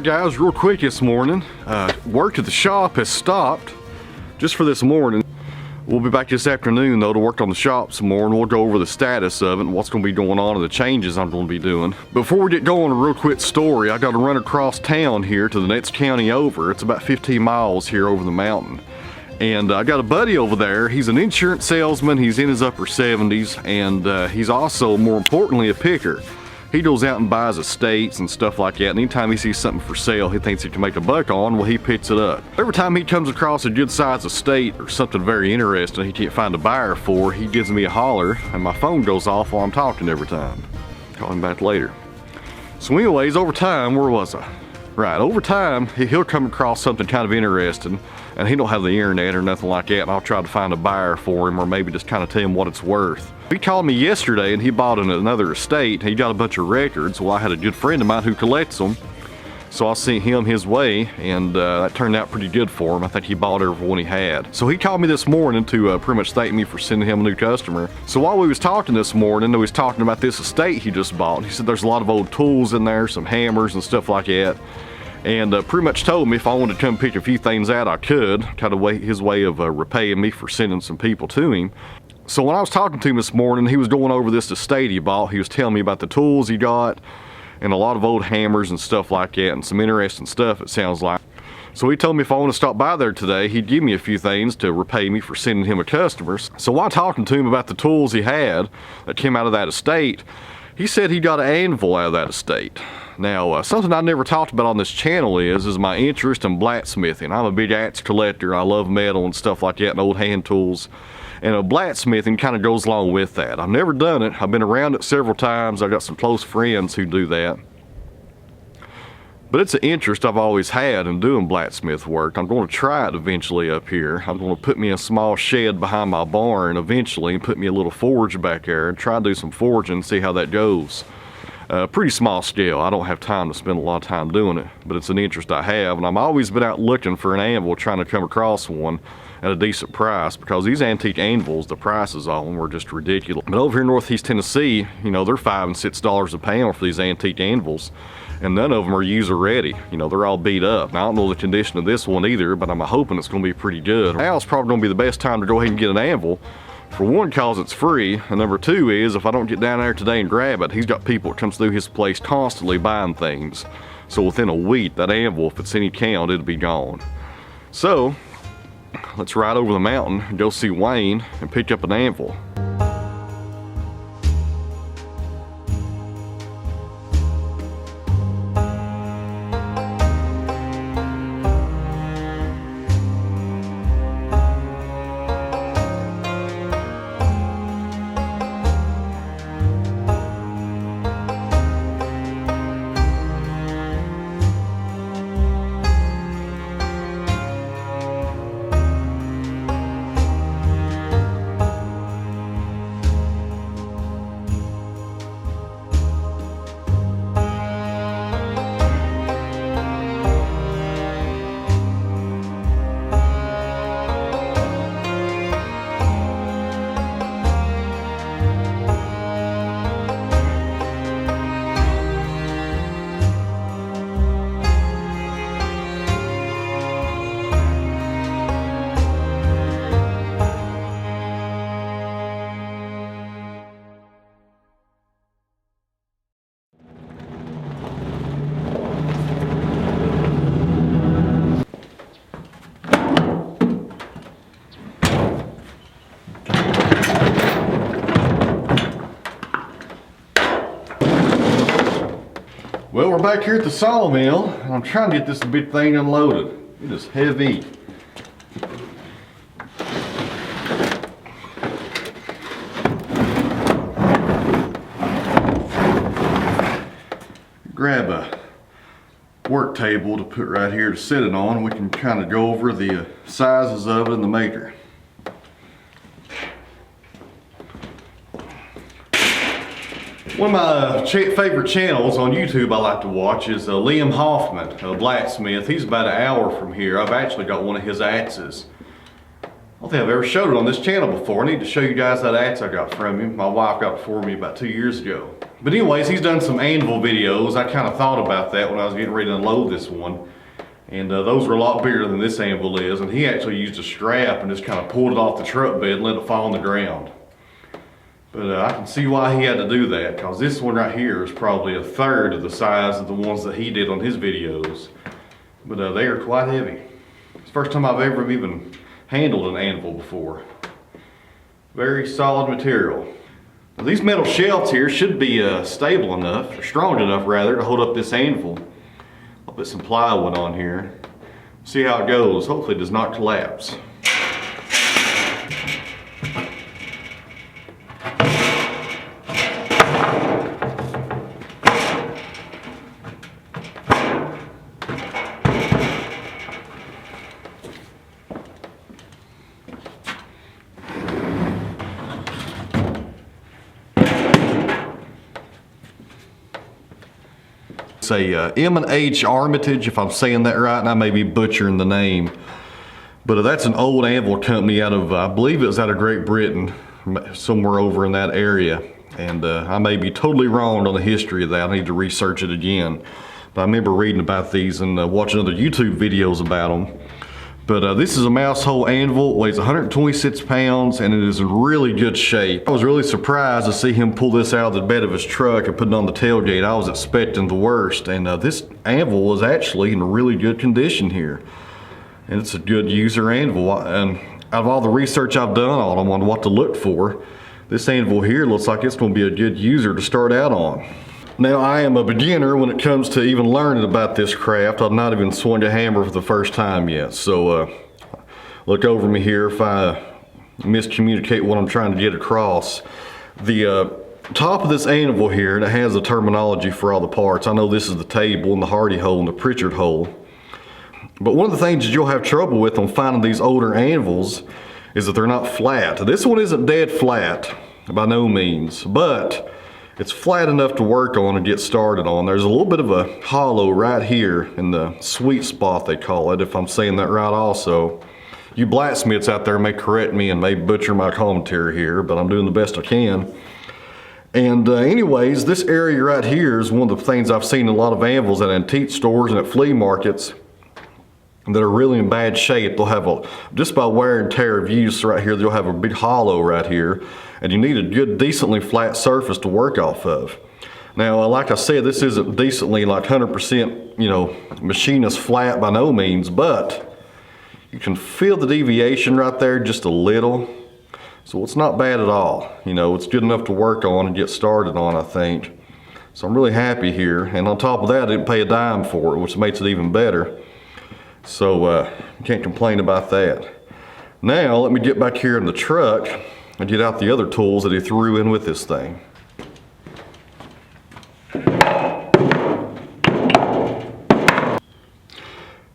Alright guys, real quick this morning, work at the shop has stopped just for this morning. We'll be back this afternoon though to work on the shop some more, and we'll go over the status of it and what's going to be going on and the changes I'm going to be doing. Before we get going, a real quick story. I got to run across town here to the next county over. It's about 15 miles here over the mountain. And I got a buddy over there. He's an insurance salesman. He's in his upper 70s, and he's also, more importantly, a picker. He goes out and buys estates and stuff like that, and anytime he sees something for sale he thinks he can make a buck on, well, he picks it up. Every time he comes across a good sized estate or something very interesting he can't find a buyer for, he gives me a holler, and my phone goes off while I'm talking every time. Call him back later. So anyways, over time, where was I? Right, over time, he'll come across something kind of interesting, and he don't have the internet or nothing like that, and I'll try to find a buyer for him, or maybe just kind of tell him what it's worth. He called me yesterday and he bought another estate. He got a bunch of records. Well, I had a good friend of mine who collects them, so I sent him his way, and that turned out pretty good for him. I think he bought every one he had. So he called me this morning to pretty much thank me for sending him a new customer. So while we was talking this morning, he was talking about this estate he just bought. He said there's a lot of old tools in there, some hammers and stuff like that. And pretty much told me if I wanted to come pick a few things out, I could. Kind of his way of repaying me for sending some people to him. So when I was talking to him this morning, he was going over this estate he bought. He was telling me about the tools he got and a lot of old hammers and stuff like that, and some interesting stuff, it sounds like. So he told me if I want to stop by there today, he'd give me a few things to repay me for sending him a customer. So while talking to him about the tools he had that came out of that estate, he said he got an anvil out of that estate. Now, something I never talked about on this channel is my interest in blacksmithing. I'm a big axe collector. I love metal and stuff like that, and old hand tools. And blacksmithing kind of goes along with that. I've never done it. I've been around it several times. I've got some close friends who do that. But it's an interest I've always had in doing blacksmith work. I'm going to try it eventually up here. I'm going to put me a small shed behind my barn eventually and put me a little forge back there and try to do some forging and see how that goes. Pretty small scale. I don't have time to spend a lot of time doing it, but it's an interest I have, and I've always been out looking for an anvil, trying to come across one at a decent price, because these antique anvils, the prices on them were just ridiculous. But over here in Northeast Tennessee, you know, they're $5 and $6 a pound for these antique anvils, and none of them are user ready. You know, they're all beat up. Now, I don't know the condition of this one either, but I'm hoping it's going to be pretty good. Now it's probably going to be the best time to go ahead and get an anvil. For one, cause it's free, and number two is if I don't get down there today and grab it, he's got people that comes through his place constantly buying things. So within a week, that anvil, if it's any count, it'll be gone. So let's ride over the mountain and go see Wayne and pick up an anvil. Well, we're back here at the sawmill, and I'm trying to get this big thing unloaded. It is heavy. Grab a work table to put right here to sit it on. We can kind of go over the sizes of it and the maker. One of my favorite channels on YouTube I like to watch is Liam Hoffman, a blacksmith. He's about an hour from here. I've actually got one of his axes. I don't think I've ever showed it on this channel before. I need to show you guys that axe I got from him. My wife got it for me about 2 years ago. But anyways, he's done some Anvil videos. I kind of thought about that when I was getting ready to unload this one. And those were a lot bigger than this Anvil is. And he actually used a strap and just kind of pulled it off the truck bed and let it fall on the ground. But I can see why he had to do that, because this one right here is probably a third of the size of the ones that he did on his videos. But they are quite heavy. It's the first time I've ever even handled an Anvil before. Very solid material. Now, these metal shelves here should be stable enough, or strong enough rather, to hold up this Anvil. I'll put some plywood on here. See how it goes. Hopefully it does not collapse. It's a M&H Armitage, if I'm saying that right, and I may be butchering the name. But that's an old Anvil company out of, I believe it was out of Great Britain, somewhere over in that area. And I may be totally wrong on the history of that. I need to research it again. But I remember reading about these and watching other YouTube videos about them. But this is a mouse hole anvil. It weighs 126 pounds and it is in really good shape. I was really surprised to see him pull this out of the bed of his truck and put it on the tailgate. I was expecting the worst, and this anvil was actually in really good condition here. And it's a good user anvil. And out of all the research I've done on them on what to look for, this anvil here looks like it's going to be a good user to start out on. Now, I am a beginner when it comes to even learning about this craft. I've not even swung a hammer for the first time yet. So look over me here if I miscommunicate what I'm trying to get across. The top of this anvil here, and it has the terminology for all the parts. I know this is the table and the Hardy hole and the Pritchard hole. But one of the things that you'll have trouble with on finding these older anvils is that they're not flat. This one isn't dead flat by no means, but it's flat enough to work on and get started on. There's a little bit of a hollow right here in the sweet spot, they call it, if I'm saying that right also. You blacksmiths out there may correct me and may butcher my commentary here, but I'm doing the best I can. And anyways, this area right here is one of the things I've seen in a lot of anvils at antique stores and at flea markets that are really in bad shape. They'll have just by wear and tear of use right here, they'll have a big hollow right here. And you need a good, decently flat surface to work off of. Now, like I said, this isn't decently like 100%, you know, machinist flat by no means, but you can feel the deviation right there just a little. So it's not bad at all. You know, it's good enough to work on and get started on, I think. So I'm really happy here. And on top of that, I didn't pay a dime for it, which makes it even better. So can't complain about that. Now, let me get back here in the truck and get out the other tools that he threw in with this thing.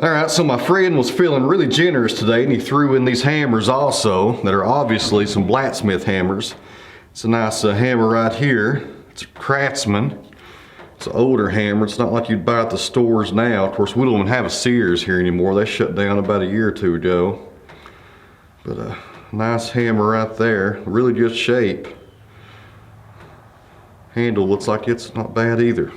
Alright, so my friend was feeling really generous today and he threw in these hammers also that are obviously some blacksmith hammers. It's a nice hammer right here. It's a Craftsman. It's an older hammer. It's not like you'd buy at the stores now. Of course, we don't even have a Sears here anymore. They shut down about a year or two ago. But nice hammer right there, really good shape. Handle looks like it's not bad either.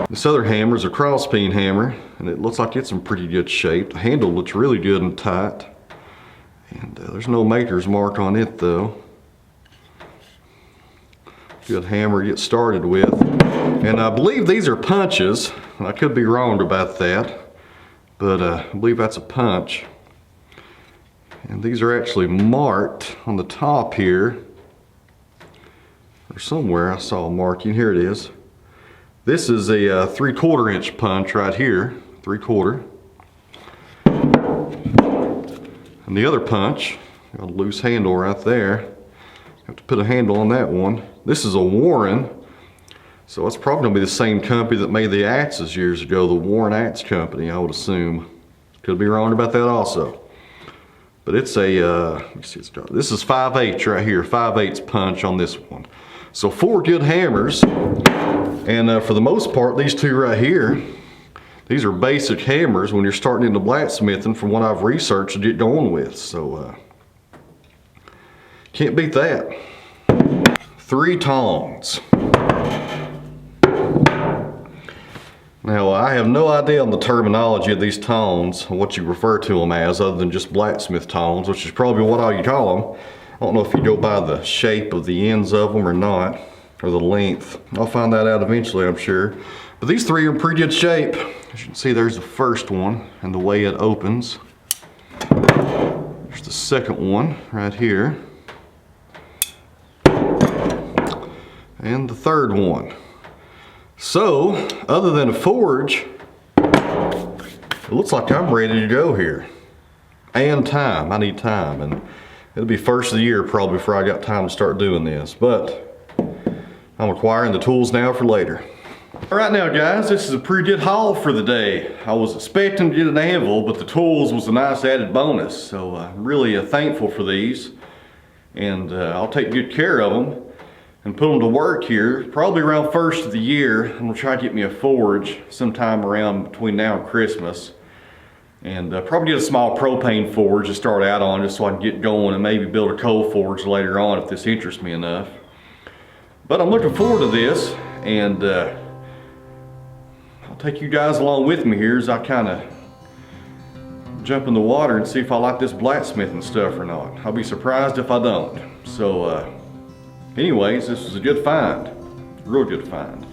This other hammer is a cross peen hammer, and it looks like it's in pretty good shape. The handle looks really good and tight. And there's no maker's mark on it though. Good hammer to get started with. And I believe these are punches. I could be wrong about that, but I believe that's a punch. And these are actually marked on the top here, or somewhere I saw a marking. Here it is. This is a 3/4 inch punch right here, 3/4. And the other punch, got a loose handle right there. Have to put a handle on that one. This is a Warren, so it's probably gonna be the same company that made the axes years ago, the Warren Axe Company, I would assume. Could be wrong about that also. But it's a, let me see, this is 5/8 right here, 5/8 punch on this one. So 4 good hammers, and for the most part, these two right here, these are basic hammers when you're starting into blacksmithing from what I've researched to get going with. So can't beat that. 3 tongs. Now, I have no idea on the terminology of these tongs, what you refer to them as, other than just blacksmith tongs, which is probably what all you call them. I don't know if you go by the shape of the ends of them or not, or the length. I'll find that out eventually, I'm sure. But these three are in pretty good shape. As you can see, there's the first one and the way it opens. There's the second one right here. And the third one. So, other than a forge, it looks like I'm ready to go here. And time, I need time. And it'll be first of the year probably before I got time to start doing this. But I'm acquiring the tools now for later. All right now guys, this is a pretty good haul for the day. I was expecting to get an anvil, but the tools was a nice added bonus. So I'm really thankful for these. And I'll take good care of them and put them to work here. Probably around first of the year, I'm gonna try to get me a forge sometime around between now and Christmas. And probably get a small propane forge to start out on just so I can get going and maybe build a coal forge later on if this interests me enough. But I'm looking forward to this, and I'll take you guys along with me here as I kind of jump in the water and see if I like this blacksmithing stuff or not. I'll be surprised if I don't. So anyways, this was a good find, real good find.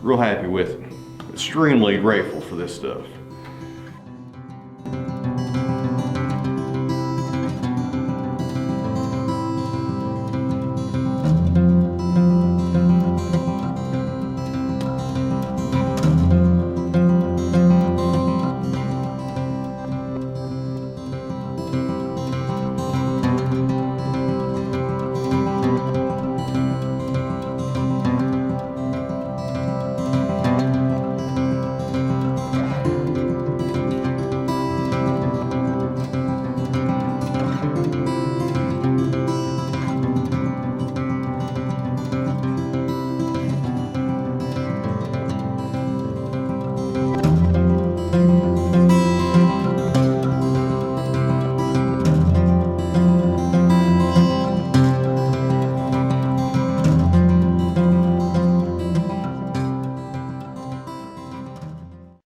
Real happy with it. Extremely grateful for this stuff.